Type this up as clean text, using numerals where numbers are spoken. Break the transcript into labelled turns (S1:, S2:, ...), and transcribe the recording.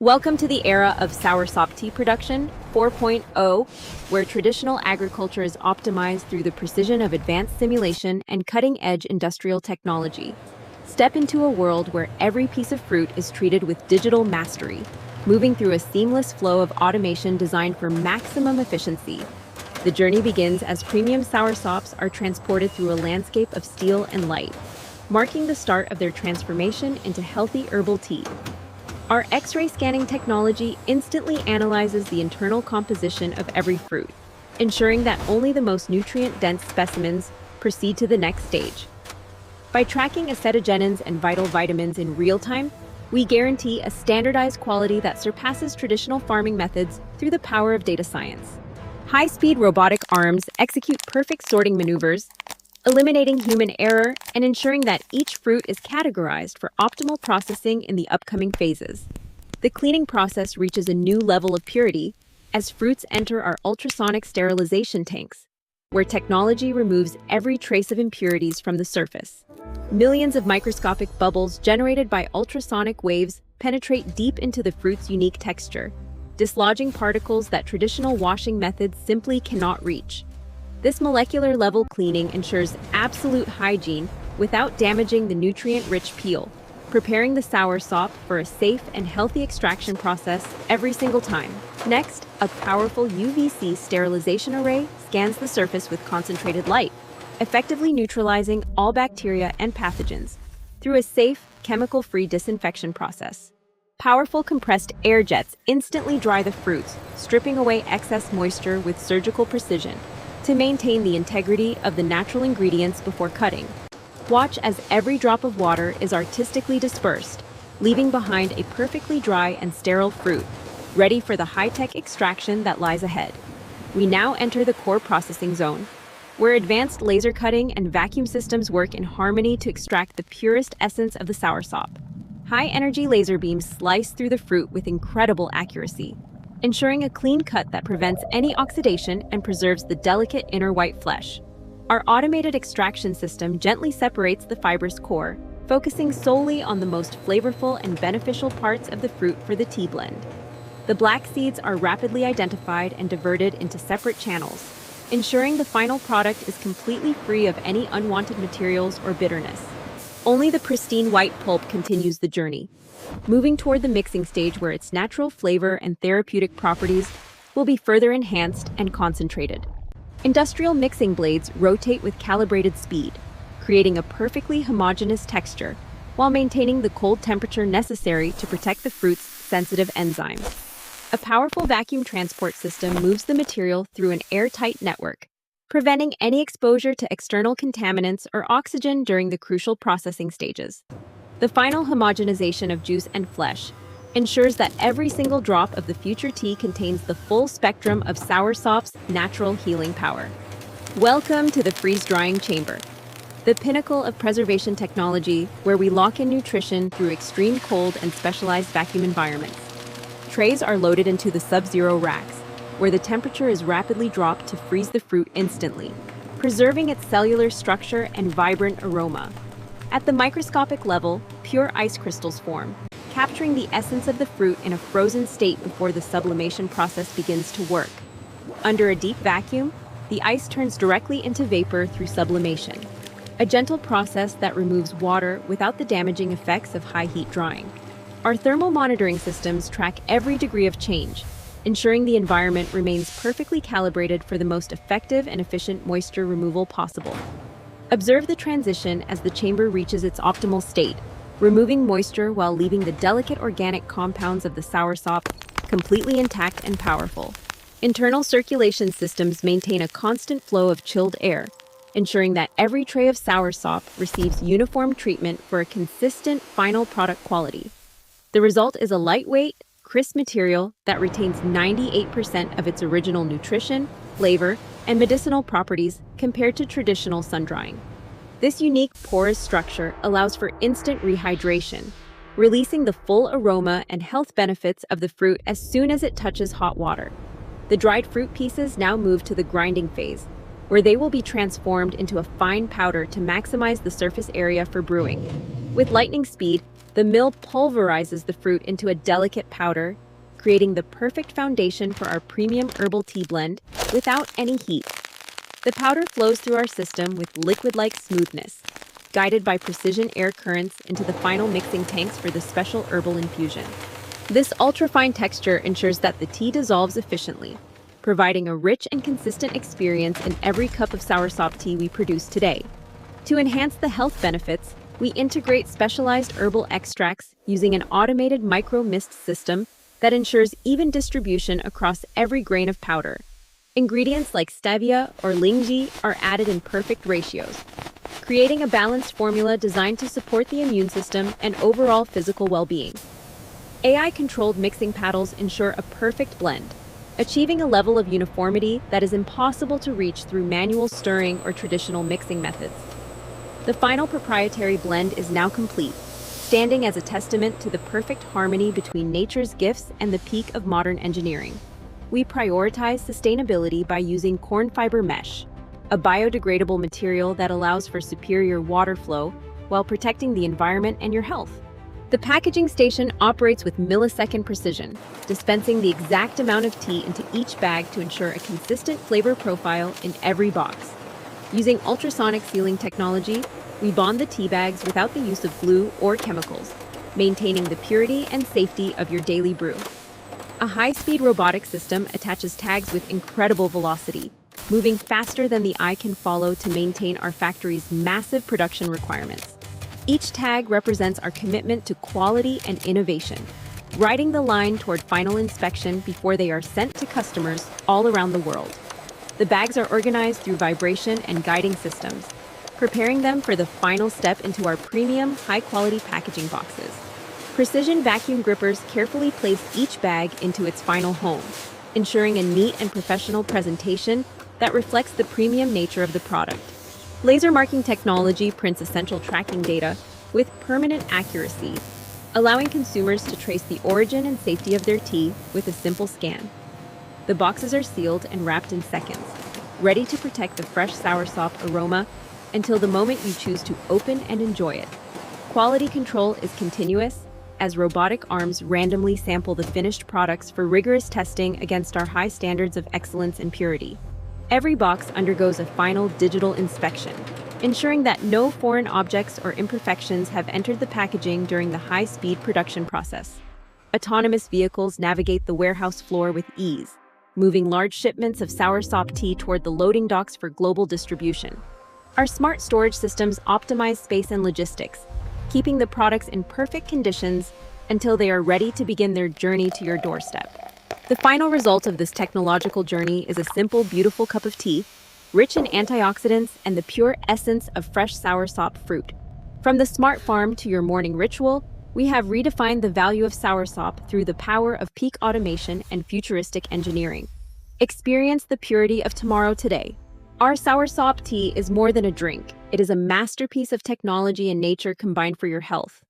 S1: Welcome to the era of Soursop tea production 4.0, where traditional agriculture is optimized through the precision of advanced simulation and cutting-edge industrial technology. Step into a world where every piece of fruit is treated with digital mastery, moving through a seamless flow of automation designed for maximum efficiency. The journey begins as premium soursops are transported through a landscape of steel and light, marking the start of their transformation into healthy herbal tea. Our X-ray scanning technology instantly analyzes the internal composition of every fruit, ensuring that only the most nutrient-dense specimens proceed to the next stage. By tracking acetogenins and vital vitamins in real time, we guarantee a standardized quality that surpasses traditional farming methods through the power of data science. High-speed robotic arms execute perfect sorting maneuvers, eliminating human error and ensuring that each fruit is categorized for optimal processing in the upcoming phases. The cleaning process reaches a new level of purity as fruits enter our ultrasonic sterilization tanks, where technology removes every trace of impurities from the surface. Millions of microscopic bubbles generated by ultrasonic waves penetrate deep into the fruit's unique texture, dislodging particles that traditional washing methods simply cannot reach. This molecular-level cleaning ensures absolute hygiene without damaging the nutrient-rich peel, preparing the soursop for a safe and healthy extraction process every single time. Next, a powerful UVC sterilization array scans the surface with concentrated light, effectively neutralizing all bacteria and pathogens through a safe, chemical-free disinfection process. Powerful compressed air jets instantly dry the fruits, stripping away excess moisture with surgical precision to maintain the integrity of the natural ingredients before cutting. Watch as every drop of water is artistically dispersed, leaving behind a perfectly dry and sterile fruit, ready for the high-tech extraction that lies ahead. We now enter the core processing zone, where advanced laser cutting and vacuum systems work in harmony to extract the purest essence of the soursop. High-energy laser beams slice through the fruit with incredible accuracy, ensuring a clean cut that prevents any oxidation and preserves the delicate inner white flesh. Our automated extraction system gently separates the fibrous core, focusing solely on the most flavorful and beneficial parts of the fruit for the tea blend. The black seeds are rapidly identified and diverted into separate channels, ensuring the final product is completely free of any unwanted materials or bitterness. Only the pristine white pulp continues the journey, moving toward the mixing stage where its natural flavor and therapeutic properties will be further enhanced and concentrated. Industrial mixing blades rotate with calibrated speed, creating a perfectly homogeneous texture while maintaining the cold temperature necessary to protect the fruit's sensitive enzymes. A powerful vacuum transport system moves the material through an airtight network, preventing any exposure to external contaminants or oxygen during the crucial processing stages. The final homogenization of juice and flesh ensures that every single drop of the future tea contains the full spectrum of soursop's natural healing power. Welcome to the freeze-drying chamber, the pinnacle of preservation technology where we lock in nutrition through extreme cold and specialized vacuum environments. Trays are loaded into the sub-zero racks, where the temperature is rapidly dropped to freeze the fruit instantly, preserving its cellular structure and vibrant aroma. At the microscopic level, pure ice crystals form, capturing the essence of the fruit in a frozen state before the sublimation process begins to work. Under a deep vacuum, the ice turns directly into vapor through sublimation, a gentle process that removes water without the damaging effects of high heat drying. Our thermal monitoring systems track every degree of change, ensuring the environment remains perfectly calibrated for the most effective and efficient moisture removal possible. Observe the transition as the chamber reaches its optimal state, removing moisture while leaving the delicate organic compounds of the soursop completely intact and powerful. Internal circulation systems maintain a constant flow of chilled air, ensuring that every tray of soursop receives uniform treatment for a consistent final product quality. The result is a lightweight, crisp material that retains 98% of its original nutrition, flavor, and medicinal properties compared to traditional sun-drying. This unique porous structure allows for instant rehydration, releasing the full aroma and health benefits of the fruit as soon as it touches hot water. The dried fruit pieces now move to the grinding phase, where they will be transformed into a fine powder to maximize the surface area for brewing. With lightning speed, the The mill pulverizes the fruit into a delicate powder, creating the perfect foundation for our premium herbal tea blend without any heat. The powder flows through our system with liquid-like smoothness, guided by precision air currents into the final mixing tanks for the special herbal infusion. This ultra-fine texture ensures that the tea dissolves efficiently, providing a rich and consistent experience in every cup of Soursop tea we produce today. To enhance the health benefits, we integrate specialized herbal extracts using an automated micro-mist system that ensures even distribution across every grain of powder. Ingredients like stevia or lingji are added in perfect ratios, creating a balanced formula designed to support the immune system and overall physical well-being. AI-controlled mixing paddles ensure a perfect blend, achieving a level of uniformity that is impossible to reach through manual stirring or traditional mixing methods. The final proprietary blend is now complete, standing as a testament to the perfect harmony between nature's gifts and the peak of modern engineering. We prioritize sustainability by using corn fiber mesh, a biodegradable material that allows for superior water flow while protecting the environment and your health. The packaging station operates with millisecond precision, dispensing the exact amount of tea into each bag to ensure a consistent flavor profile in every box. Using ultrasonic sealing technology, we bond the tea bags without the use of glue or chemicals, maintaining the purity and safety of your daily brew. A high-speed robotic system attaches tags with incredible velocity, moving faster than the eye can follow to maintain our factory's massive production requirements. Each tag represents our commitment to quality and innovation, riding the line toward final inspection before they are sent to customers all around the world. The bags are organized through vibration and guiding systems, preparing them for the final step into our premium, high-quality packaging boxes. Precision vacuum grippers carefully place each bag into its final home, ensuring a neat and professional presentation that reflects the premium nature of the product. Laser marking technology prints essential tracking data with permanent accuracy, allowing consumers to trace the origin and safety of their tea with a simple scan. The boxes are sealed and wrapped in seconds, ready to protect the fresh Soursop aroma until the moment you choose to open and enjoy it. Quality control is continuous, as robotic arms randomly sample the finished products for rigorous testing against our high standards of excellence and purity. Every box undergoes a final digital inspection, ensuring that no foreign objects or imperfections have entered the packaging during the high-speed production process. Autonomous vehicles navigate the warehouse floor with ease, moving large shipments of Soursop tea toward the loading docks for global distribution. Our smart storage systems optimize space and logistics, keeping the products in perfect conditions until they are ready to begin their journey to your doorstep. The final result of this technological journey is a simple, beautiful cup of tea, rich in antioxidants and the pure essence of fresh Soursop fruit. From the smart farm to your morning ritual, we have redefined the value of Soursop through the power of peak automation and futuristic engineering. Experience the purity of tomorrow today. Our Soursop tea is more than a drink. It is a masterpiece of technology and nature combined for your health.